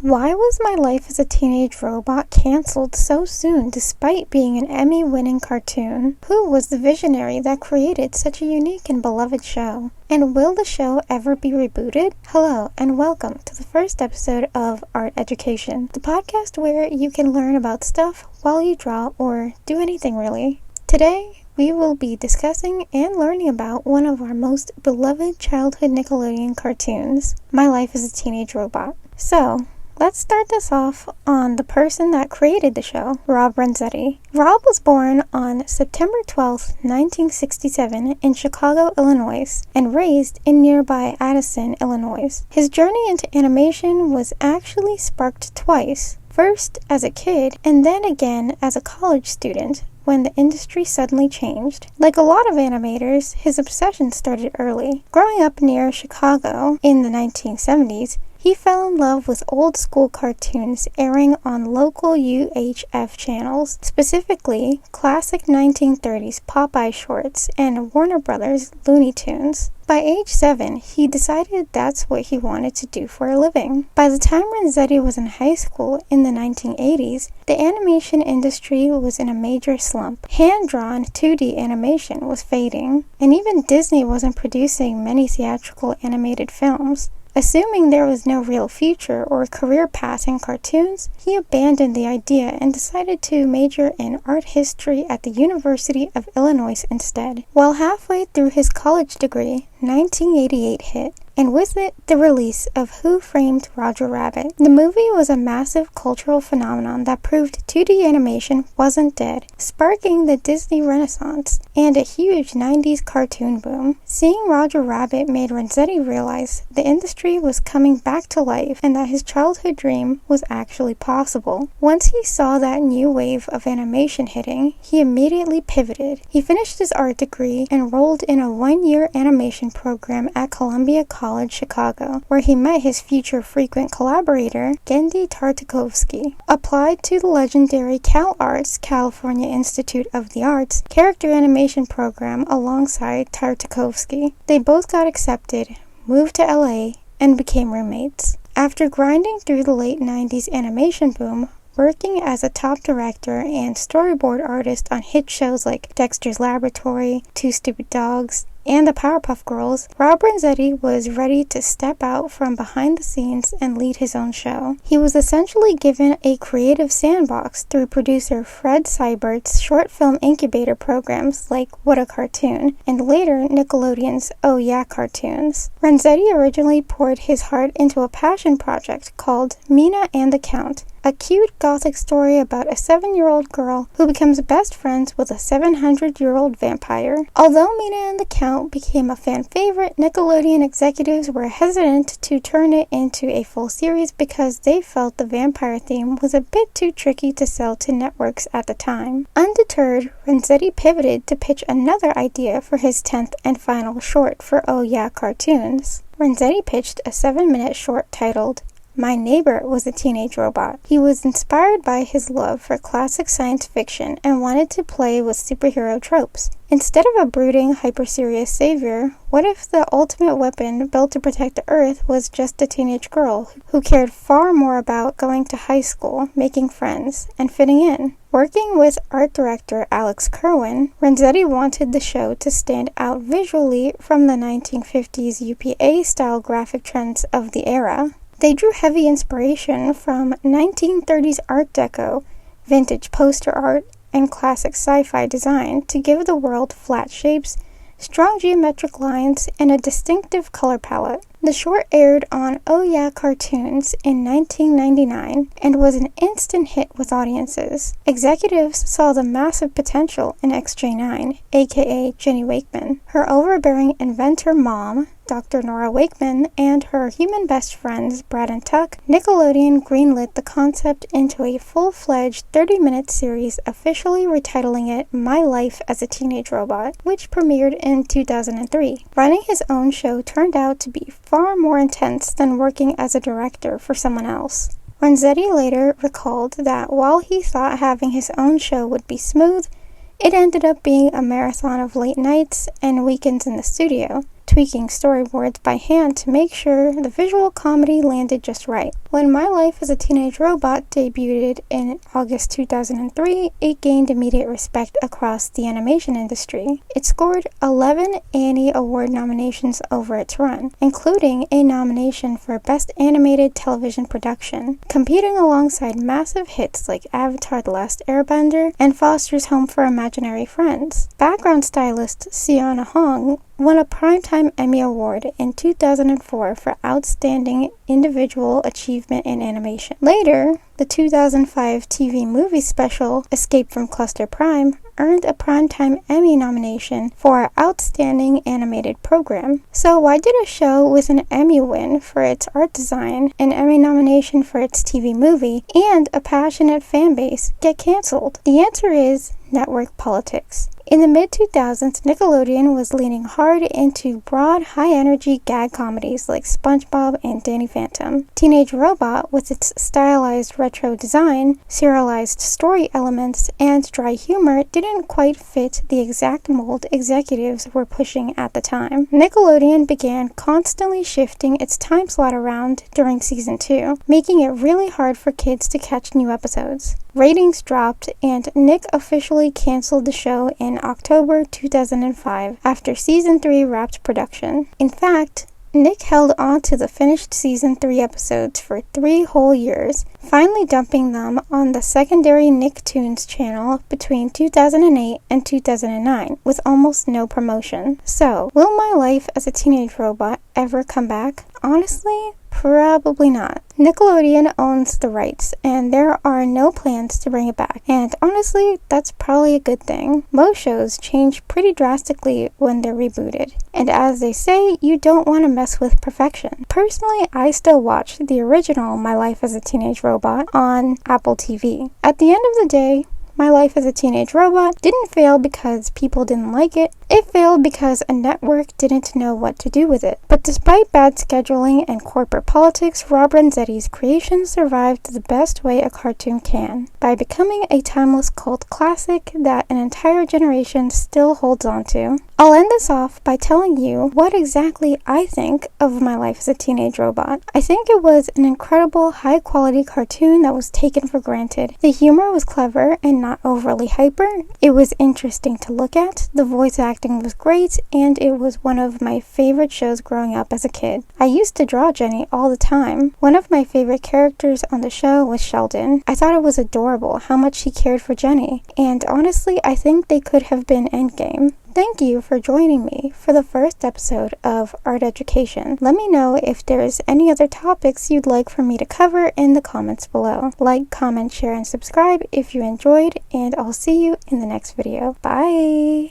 Why was My Life as a Teenage Robot canceled so soon despite being an Emmy-winning cartoon? Who was the visionary that created such a unique and beloved show? And will the show ever be rebooted? Hello, and welcome to the first episode of Art Education, the podcast where you can learn about stuff while you draw or do anything really. Today, we will be discussing and learning about one of our most beloved childhood Nickelodeon cartoons, My Life as a Teenage Robot. So, let's start this off on the person that created the show, Rob Renzetti. Rob was born on September 12, 1967 in Chicago, Illinois, and raised in nearby Addison, Illinois. His journey into animation was actually sparked twice, first as a kid and then again as a college student, when the industry suddenly changed. Like a lot of animators, his obsession started early. Growing up near Chicago in the 1970s, he fell in love with old school cartoons airing on local UHF channels, specifically classic 1930s Popeye shorts and Warner Brothers Looney Tunes. By age 7, he decided that's what he wanted to do for a living. By the time Renzetti was in high school in the 1980s, the animation industry was in a major slump. Hand-drawn 2D animation was fading, and even Disney wasn't producing many theatrical animated films. Assuming there was no real future or career path in cartoons, he abandoned the idea and decided to major in art history at the University of Illinois instead. While halfway through his college degree, 1988 hit, and with it, the release of Who Framed Roger Rabbit. The movie was a massive cultural phenomenon that proved 2D animation wasn't dead, sparking the Disney Renaissance and a huge 90s cartoon boom. Seeing Roger Rabbit made Renzetti realize the industry was coming back to life and that his childhood dream was actually possible. Once he saw that new wave of animation hitting, he immediately pivoted. He finished his art degree and enrolled in a one-year animation program at Columbia College, Chicago, where he met his future frequent collaborator, Genndy Tartakovsky. Applied to the legendary CalArts, California Institute of the Arts, character animation program alongside Tartakovsky. They both got accepted, moved to LA, and became roommates. After grinding through the late 90s animation boom, working as a top director and storyboard artist on hit shows like Dexter's Laboratory, Two Stupid Dogs, and the Powerpuff Girls, Rob Renzetti was ready to step out from behind the scenes and lead his own show. He was essentially given a creative sandbox through producer Fred Seibert's short film incubator programs like What a Cartoon, and later Nickelodeon's Oh Yeah cartoons. Renzetti originally poured his heart into a passion project called Mina and the Count, a cute gothic story about a 7-year-old girl who becomes best friends with a 700-year-old vampire. Although Mina and the Count became a fan favorite, Nickelodeon executives were hesitant to turn it into a full series because they felt the vampire theme was a bit too tricky to sell to networks at the time. Undeterred, Renzetti pivoted to pitch another idea for his 10th and final short for Oh Yeah cartoons. Renzetti pitched a 7-minute short titled My Neighbor Was a Teenage Robot. He was inspired by his love for classic science fiction and wanted to play with superhero tropes. Instead of a brooding, hyper-serious savior, what if the ultimate weapon built to protect the Earth was just a teenage girl who cared far more about going to high school, making friends, and fitting in? Working with art director Alex Kerwin, Renzetti wanted the show to stand out visually from the 1950s UPA-style graphic trends of the era. They drew heavy inspiration from 1930s Art Deco, vintage poster art, and classic sci-fi design to give the world flat shapes, strong geometric lines, and a distinctive color palette. The short aired on Oh Yeah Cartoons in 1999 and was an instant hit with audiences. Executives saw the massive potential in XJ9, aka Jenny Wakeman. Her overbearing inventor mom, Dr. Nora Wakeman, and her human best friends, Brad and Tuck, Nickelodeon greenlit the concept into a full-fledged 30-minute series, officially retitling it My Life as a Teenage Robot, which premiered in 2003. Running his own show turned out to be far more intense than working as a director for someone else. Renzetti later recalled that while he thought having his own show would be smooth, it ended up being a marathon of late nights and weekends in the studio, tweaking storyboards by hand to make sure the visual comedy landed just right. When My Life as a Teenage Robot debuted in August 2003, it gained immediate respect across the animation industry. It scored 11 Annie Award nominations over its run, including a nomination for Best Animated Television Production, competing alongside massive hits like Avatar: The Last Airbender and Foster's Home for Imaginary Friends. Background stylist Sienna Hong won a Primetime Emmy Award in 2004 for Outstanding Individual Achievement in Animation. Later, the 2005 TV movie special Escape from Cluster Prime earned a Primetime Emmy nomination for Outstanding Animated Program. So why did a show with an Emmy win for its art design, an Emmy nomination for its TV movie, and a passionate fan base get canceled? The answer is network politics. In the mid-2000s, Nickelodeon was leaning hard into broad, high-energy gag comedies like SpongeBob and Danny Phantom. Teenage Robot, with its stylized retro design, serialized story elements, and dry humor, didn't quite fit the exact mold executives were pushing at the time. Nickelodeon began constantly shifting its time slot around during Season 2, making it really hard for kids to catch new episodes. Ratings dropped, and Nick officially canceled the show in October 2005 after Season 3 wrapped production. In fact, Nick held on to the finished Season 3 episodes for 3 whole years, finally dumping them on the secondary Nicktoons channel between 2008 and 2009, with almost no promotion. So, will My Life as a Teenage Robot ever come back? Honestly, probably not. Nickelodeon owns the rights, and there are no plans to bring it back. And honestly, that's probably a good thing. Most shows change pretty drastically when they're rebooted. And as they say, you don't want to mess with perfection. Personally, I still watch the original My Life as a Teenage Robot on Apple TV. At the end of the day, My Life as a Teenage Robot didn't fail because people didn't like it. It failed because a network didn't know what to do with it. But despite bad scheduling and corporate politics, Rob Renzetti's creation survived the best way a cartoon can, by becoming a timeless cult classic that an entire generation still holds on to. I'll end this off by telling you what exactly I think of My Life as a Teenage Robot. I think it was an incredible, high-quality cartoon that was taken for granted. The humor was clever and not overly hyper. It was interesting to look at, the voice acting was great, and it was one of my favorite shows growing up as a kid. I used to draw Jenny all the time. One of my favorite characters on the show was Sheldon. I thought it was adorable how much he cared for Jenny, and honestly, I think they could have been endgame. Thank you for joining me for the first episode of Art Education. Let me know if there's any other topics you'd like for me to cover in the comments below. Like, comment, share, and subscribe if you enjoyed, and I'll see you in the next video. Bye!